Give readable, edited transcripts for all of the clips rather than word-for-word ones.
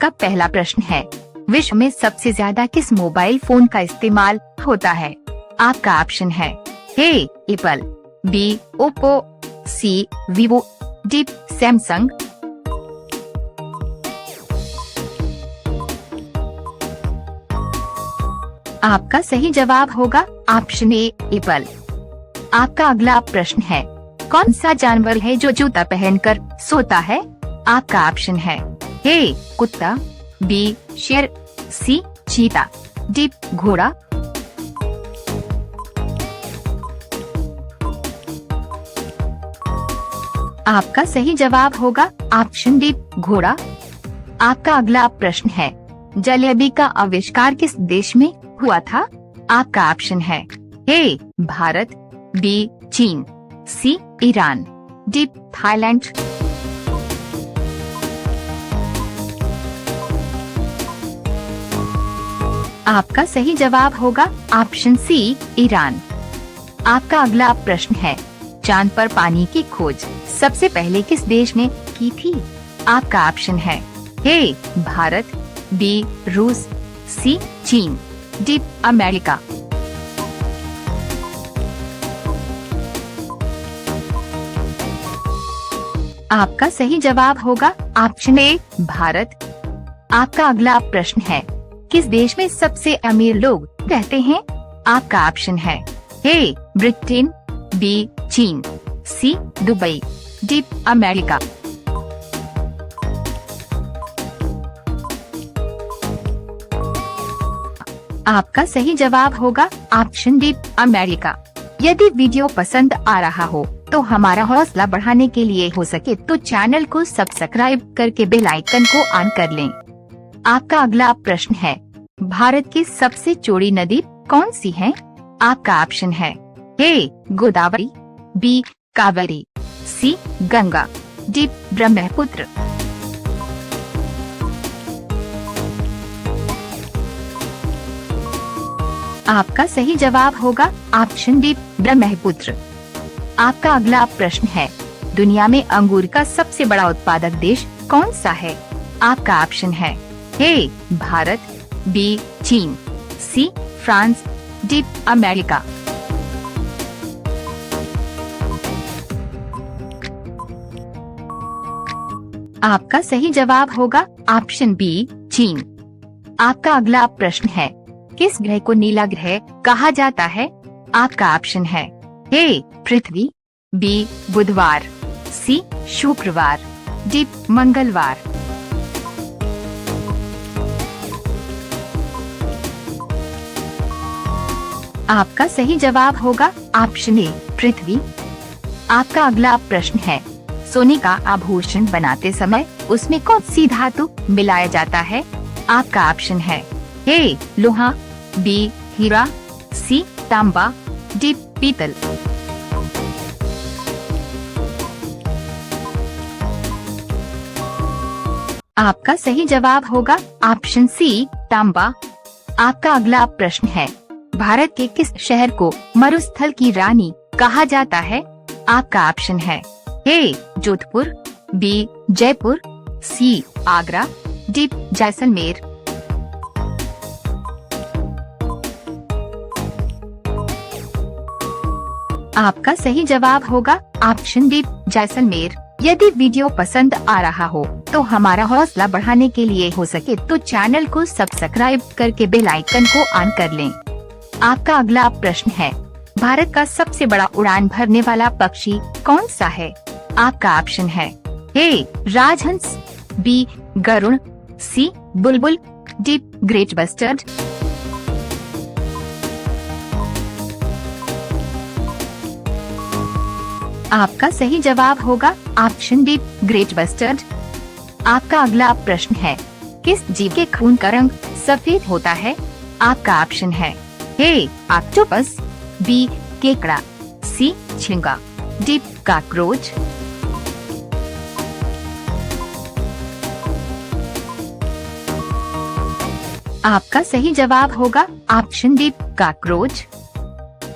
आपका पहला प्रश्न है, विश्व में सबसे ज्यादा किस मोबाइल फोन का इस्तेमाल होता है? आपका ऑप्शन है ए एप्पल, बी ओप्पो, सी वीवो, डी सैमसंग। आपका सही जवाब होगा ऑप्शन ए एप्पल। आपका अगला प्रश्न है, कौन सा जानवर है जो जूता पहनकर सोता है? आपका ऑप्शन है ए कुत्ता, बी शेर, सी चीता, डी घोड़ा। आपका सही जवाब होगा ऑप्शन डी घोड़ा। आपका अगला प्रश्न है, जलेबी का आविष्कार किस देश में हुआ था? आपका ऑप्शन है ए भारत, बी चीन, सी ईरान, डी थाईलैंड। आपका सही जवाब होगा ऑप्शन सी ईरान। आपका अगला प्रश्न है, चांद पर पानी की खोज सबसे पहले किस देश ने की थी? आपका ऑप्शन है ए भारत, बी रूस, सी चीन, डी अमेरिका। आपका सही जवाब होगा ऑप्शन ए भारत। आपका अगला प्रश्न है, किस देश में सबसे अमीर लोग रहते हैं? आपका ऑप्शन है ए ब्रिटेन, बी चीन, सी दुबई, डी अमेरिका। आपका सही जवाब होगा ऑप्शन डी अमेरिका। यदि वीडियो पसंद आ रहा हो तो हमारा हौसला बढ़ाने के लिए हो सके तो चैनल को सब्सक्राइब करके बेल आइकन को ऑन कर लें। आपका अगला प्रश्न है, भारत की सबसे चौड़ी नदी कौन सी है? आपका ऑप्शन है ए गोदावरी, बी कावेरी, सी गंगा, डी ब्रह्मपुत्र। आपका सही जवाब होगा ऑप्शन डी ब्रह्मपुत्र। आपका अगला प्रश्न है, दुनिया में अंगूर का सबसे बड़ा उत्पादक देश कौन सा है? आपका ऑप्शन है ए भारत, बी चीन, सी फ्रांस, डी अमेरिका। आपका सही जवाब होगा ऑप्शन बी चीन। आपका अगला प्रश्न है, किस ग्रह को नीला ग्रह कहा जाता है? आपका ऑप्शन है ए पृथ्वी, बी बुधवार, सी शुक्रवार, डी मंगलवार। आपका सही जवाब होगा ऑप्शन ए पृथ्वी। आपका अगला प्रश्न है, सोने का आभूषण बनाते समय उसमें कौन सी धातु मिलाया जाता है? आपका ऑप्शन है ए लोहा, बी हीरा, सी तांबा, डी पीतल। आपका सही जवाब होगा ऑप्शन सी तांबा। आपका अगला प्रश्न है, भारत के किस शहर को मरुस्थल की रानी कहा जाता है? आपका ऑप्शन है ए जोधपुर, बी जयपुर, सी आगरा, डी जैसलमेर। आपका सही जवाब होगा ऑप्शन डी जैसलमेर। यदि वीडियो पसंद आ रहा हो तो हमारा हौसला बढ़ाने के लिए हो सके तो चैनल को सब्सक्राइब करके बेल आइकन को ऑन कर लें। आपका अगला प्रश्न है, भारत का सबसे बड़ा उड़ान भरने वाला पक्षी कौन सा है? आपका ऑप्शन है ए राजहंस, बी गरुड़, सी बुलबुल, डी ग्रेट बस्टर्ड। आपका सही जवाब होगा ऑप्शन डी ग्रेट बस्टर्ड। आपका अगला प्रश्न है, किस जीव के खून का रंग सफेद होता है? आपका ऑप्शन है ए ऑक्टोपस, बी केकड़ा, सी झींगा, डी कॉकरोच। आपका सही जवाब होगा ऑप्शन डी कॉकरोच।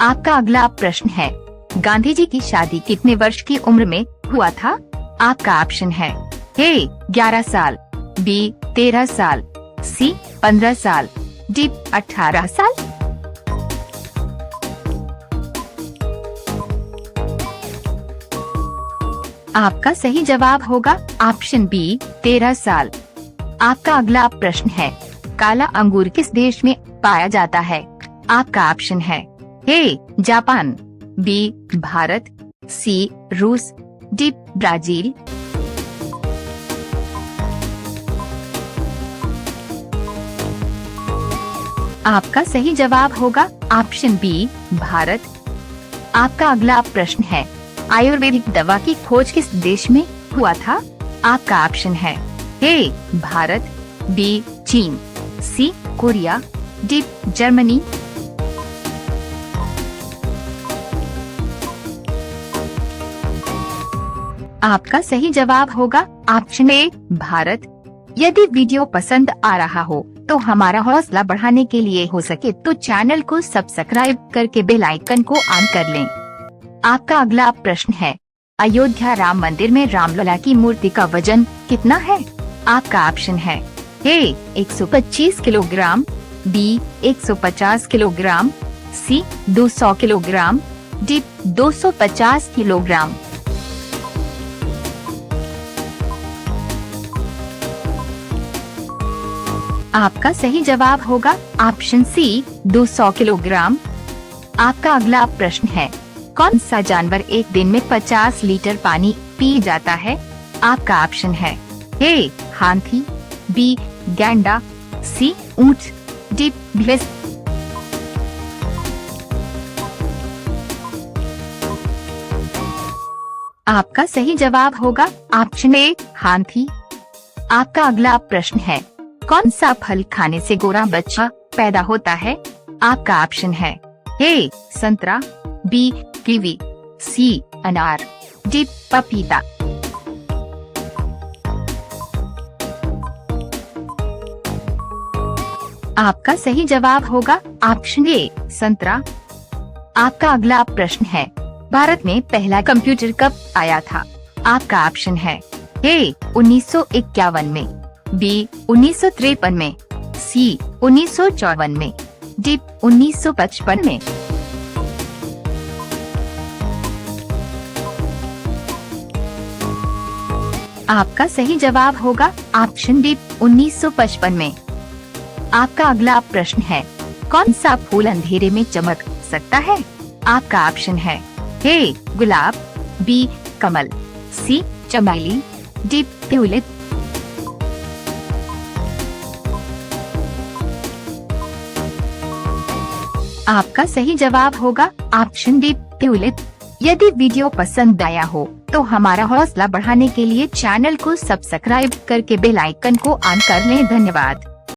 आपका अगला प्रश्न है, गांधी जी की शादी कितने वर्ष की उम्र में हुआ था? आपका ऑप्शन है ए 11 साल, बी 13 साल, सी 15 साल, डी 18 साल। आपका सही जवाब होगा ऑप्शन बी 13 साल। आपका अगला प्रश्न है, काला अंगूर किस देश में पाया जाता है? आपका ऑप्शन है ए जापान, बी भारत, सी रूस, डी ब्राजील। आपका सही जवाब होगा ऑप्शन बी भारत। आपका अगला प्रश्न है, आयुर्वेदिक दवा की खोज किस देश में हुआ था? आपका ऑप्शन है ए भारत, बी चीन, सी कोरिया, डी जर्मनी। आपका सही जवाब होगा ऑप्शन ए भारत। यदि वीडियो पसंद आ रहा हो तो हमारा हौसला बढ़ाने के लिए हो सके तो चैनल को सब्सक्राइब करके बेल आइकन को ऑन कर लें। आपका अगला प्रश्न है, अयोध्या राम मंदिर में रामलला की मूर्ति का वजन कितना है? आपका ऑप्शन है ए 125 किलोग्राम, बी 150 किलोग्राम, सी 200 किलोग्राम, डी 250 किलोग्राम। आपका सही जवाब होगा ऑप्शन सी 200 किलोग्राम। आपका अगला प्रश्न है, कौन सा जानवर एक दिन में 50 लीटर पानी पी जाता है? आपका ऑप्शन है ए हाथी, बी गैंडा, सी ऊंट, डी भैंस। आपका सही जवाब होगा ऑप्शन ए हाथी। आपका अगला प्रश्न है, कौन सा फल खाने से गोरा बच्चा पैदा होता है? आपका ऑप्शन है ए संतरा, बी कीवी, सी अनार, डी पपीता। आपका सही जवाब होगा ऑप्शन ए संतरा। आपका अगला प्रश्न है, भारत में पहला कंप्यूटर कब आया था? आपका ऑप्शन है ए 1951 में, बी 1953 में, सी 1954 में, डी 1955 में। आपका सही जवाब होगा ऑप्शन डी 1955 में। आपका अगला प्रश्न है, कौन सा फूल अंधेरे में चमक सकता है? आपका ऑप्शन है ए गुलाब, बी कमल, सी चमेली, डी ट्यूलिप। आपका सही जवाब होगा ऑप्शन डी ट्यूलिप। यदि वीडियो पसंद आया हो तो हमारा हौसला बढ़ाने के लिए चैनल को सब्सक्राइब करके बेल आइकन को ऑन कर लें। धन्यवाद।